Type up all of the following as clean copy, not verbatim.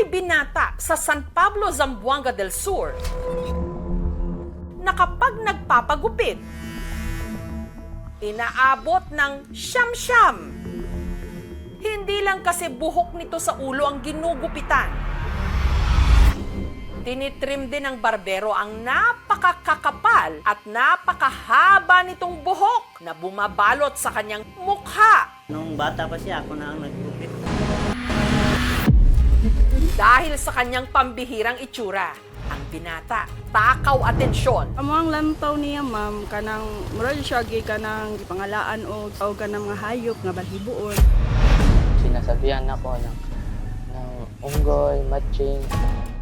May binata sa San Pablo, Zamboanga del Sur na kapag nagpapagupit, inaabot ng siyam-siyam. Hindi lang kasi buhok nito sa ulo ang ginugupitan. Tinitrim din ng barbero ang napakakakapal at napakahaba nitong buhok na bumabalot sa kanyang mukha. Nung bata pa siya, ako na ang naggupit. Dahil sa kanyang pambihirang itsura, ang binata takaw atensyon. Amo ang lantaw niya, ma'am, kanang murag siya gi kanang gipangalaan o kanang mga hayop nga balhibuon. Sinasabihan ako ng unggoy, matching.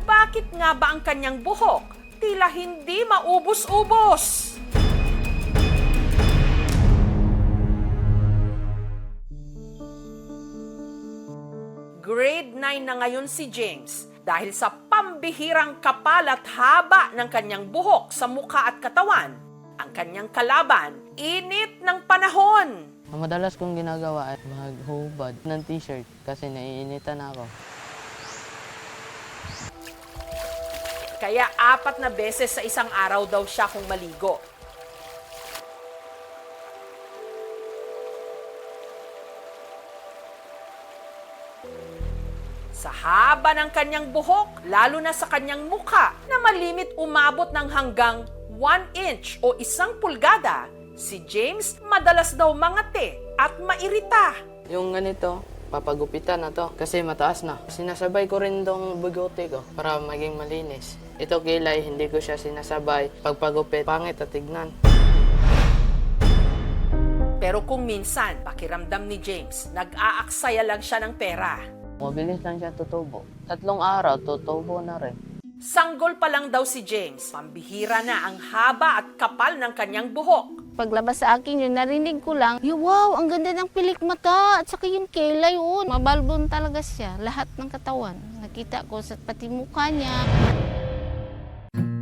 Bakit nga ba ang kanyang buhok tila hindi maubos-ubos? Grade 9 na ngayon si James dahil sa pambihirang kapal at haba ng kanyang buhok sa mukha at katawan. Ang kanyang kalaban, init ng panahon. Ang madalas kong ginagawa ay maghubad ng t-shirt kasi naiinitan ako. Kaya 4 na beses sa isang araw daw siya kung maligo. Sa haba ng kanyang buhok, lalo na sa kanyang mukha na malimit umabot ng hanggang 1 inch o 1 pulgada, si James madalas daw mangate at mairita. Yung ganito, papagupitan na to kasi mataas na. Sinasabay ko rin tong bigote ko para maging malinis. Ito kilay, hindi ko siya sinasabay. Pagpagupit, pangit at tignan. Pero kung minsan, pakiramdam ni James, nag-aaksaya lang siya ng pera. Mabilis lang siya tutubo. 3 araw, tutubo na rin. Sanggol pa lang daw si James, pambihira na ang haba at kapal ng kanyang buhok. Paglabas sa akin yun, narinig ko lang, wow, ang ganda ng pilik mata at saka yung kilay yun. Mabalbon talaga siya, lahat ng katawan. Nakita ko sa pati mukha niya.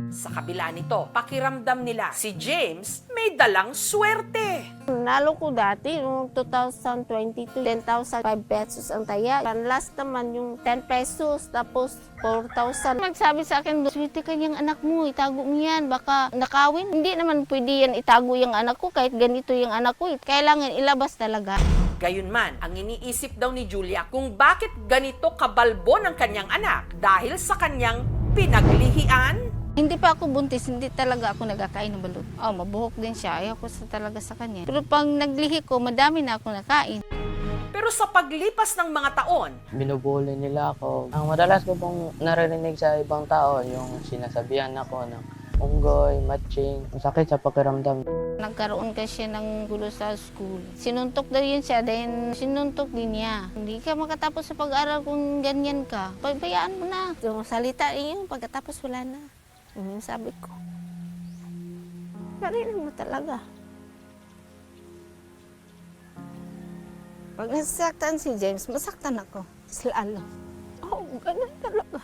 Sa kabila nito, pakiramdam nila, si James may dalang swerte. Nalo ko dati, noong 2022, 10,005 pesos ang taya. Last naman yung 10 pesos, tapos 4,000. Magsabi sa akin, swerte kanyang anak mo, itago mo yan, baka nakawin. Hindi naman pwede yan itago yung anak ko, kahit ganito yung anak ko. Kailangan ilabas talaga. Gayunman, ang iniisip daw ni Julia kung bakit ganito kabalbo ng kanyang anak dahil sa kanyang pinaglihian. Hindi pa ako buntis, hindi talaga ako nagkakain ng balut. Mabuhok din siya, ayaw ko talaga sa kanya. Pero pag naglihi ko, madami na ako nakain. Pero sa paglipas ng mga taon, Binubuli nila ako. Ang madalas ko pong naririnig sa ibang tao, yung sinasabihan ako ng unggoy, matching. Masakit sa pakiramdam. Nagkaroon kasi ng gulo sa school. Sinuntok daw yun siya, then sinuntok din niya. Hindi ka makatapos sa pag-aral kung ganyan ka. Pagbayaan mo na. Yung salita yun, pagkatapos wala na. Sabi ko. Sarili mo talaga. Pag nasasaktan si James, masaktan ako. Lalo. Ganun talaga.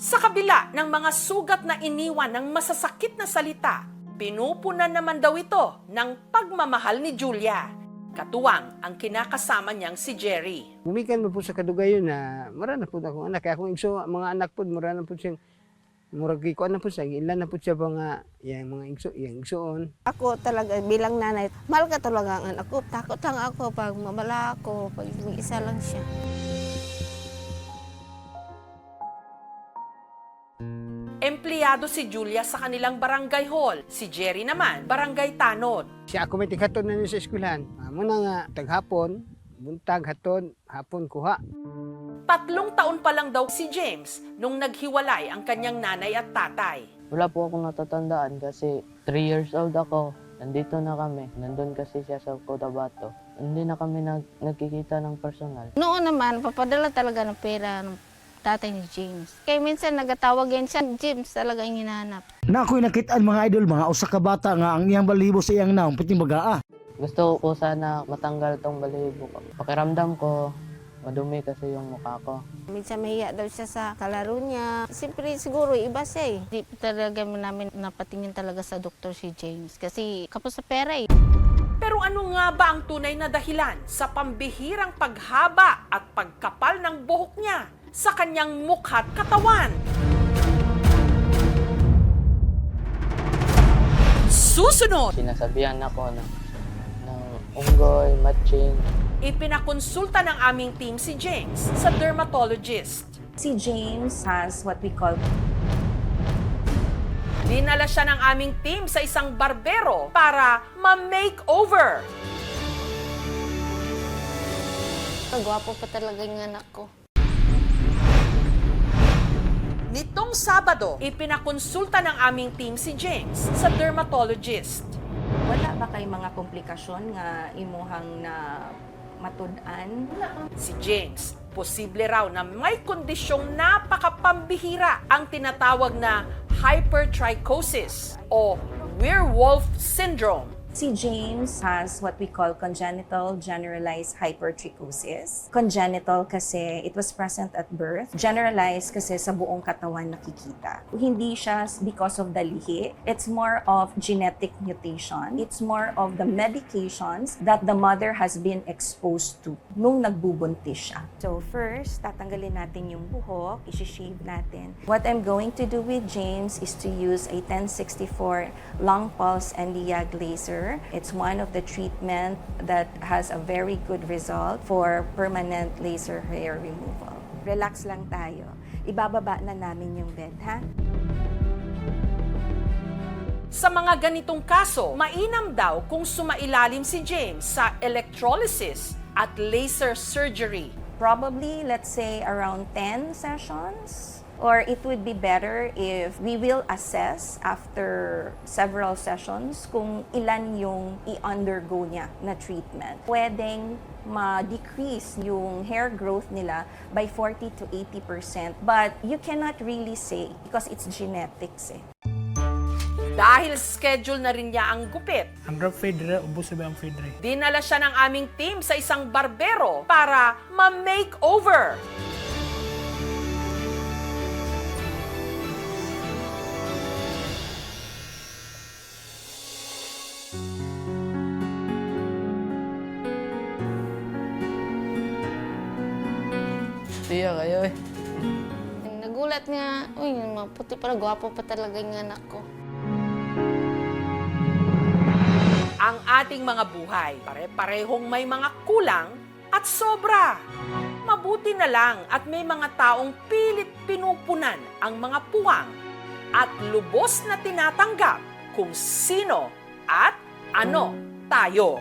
sa kabila ng mga sugat na iniwan ng masasakit na salita, pinupunan naman daw ito ng pagmamahal ni Julia. Katuwang ang kinakasama niyang si Jerry. Gumikan mo po sa kadugayon na marana po akong anak. Kaya akong igso, mga anak po, marana po siyang murag ko na po siya, ilan na po siya mga igsoon. Ako talaga bilang nanay, mahal ka talaga ang anak ko. Takot lang ako pag mamala ako, pag isa lang siya. Empleyado si Julia sa kanilang barangay hall. Si Jerry naman, barangay tanod. Siya ako may tinghaton na niya sa eskwelahan. Muna nga, taghapon, buntag, haton, hapon, kuha. 3 taon pa lang daw si James nung naghiwalay ang kanyang nanay at tatay. Wala po akong natatandaan kasi 3 years old ako. Nandito na kami. Nandun kasi siya sa Cotabato. Hindi na kami nagkikita ng personal. Noon naman, papadala talaga ng pera ng tatay ni James. Kaya minsan nagatawag yan siya, James talaga yung hinahanap. Na ako'y nakitaan mga idol, mga usa ka bata nga ang iyang balibo sa iyang naong piting bagaa. Gusto ko sana matanggal tong balahibo ko. Pakiramdam ko, madumi kasi yung mukha ko. Minsan mahiya daw siya sa kalaro niya. Siyempre siguro iba siya eh. Di talaga namin napatingin talaga sa doktor si James kasi kapos sa pera eh. Pero ano nga ba ang tunay na dahilan sa pambihirang paghaba at pagkapal ng buhok niya sa kanyang mukha't katawan? Susunod, Sinasabihan ako ng unggoy, matching. ipinakonsulta ng aming team si James sa dermatologist. Si James has what we call Dinala siya ng aming team sa isang barbero para ma-makeover. Kagwapo pa talaga yung anak ko. Nitong Sabado, ipinakonsulta ng aming team si James sa dermatologist. wala ba kay mga komplikasyon nga imuhang na matud-an? Si James, posible raw na may kondisyong napakapambihira ang tinatawag na hypertrichosis o werewolf syndrome. Si James has what we call congenital generalized hypertrichosis. Congenital kasi it was present at birth. Generalized kasi sa buong katawan nakikita. Hindi siya because of the lihi. It's more of genetic mutation. It's more of the medications that the mother has been exposed to nung nagbubuntis siya. So first, tatanggalin natin yung buhok, isi-shave natin. What I'm going to do with James is to use a 1064 long pulse Nd:YAG laser. It's one of the treatment that has a very good result for permanent laser hair removal. Relax lang tayo. Ibababa na namin yung bed, ha? Sa mga ganitong kaso, mainam daw kung sumailalim si James sa electrolysis at laser surgery. Probably, let's say, around 10 sessions. Or it would be better if we will assess after several sessions kung ilan yung i-undergo niya na treatment. Pwedeng ma-decrease yung hair growth nila by 40 to 80%. But you cannot really say because it's genetics eh. Dahil schedule na rin niya ang gupit, Ang drop fade re, ubos na ang fade re. dinala siya ng aming team sa isang barbero para ma-makeover. Tiya kayo eh. Nagulat nga, uy, maputi pala, gwapo pa talaga yung anak ko. Ang ating mga buhay, pare-parehong may mga kulang at sobra. Mabuti na lang at may mga taong pilit pinupunan ang mga puwang at lubos na tinatanggap kung sino at ano tayo.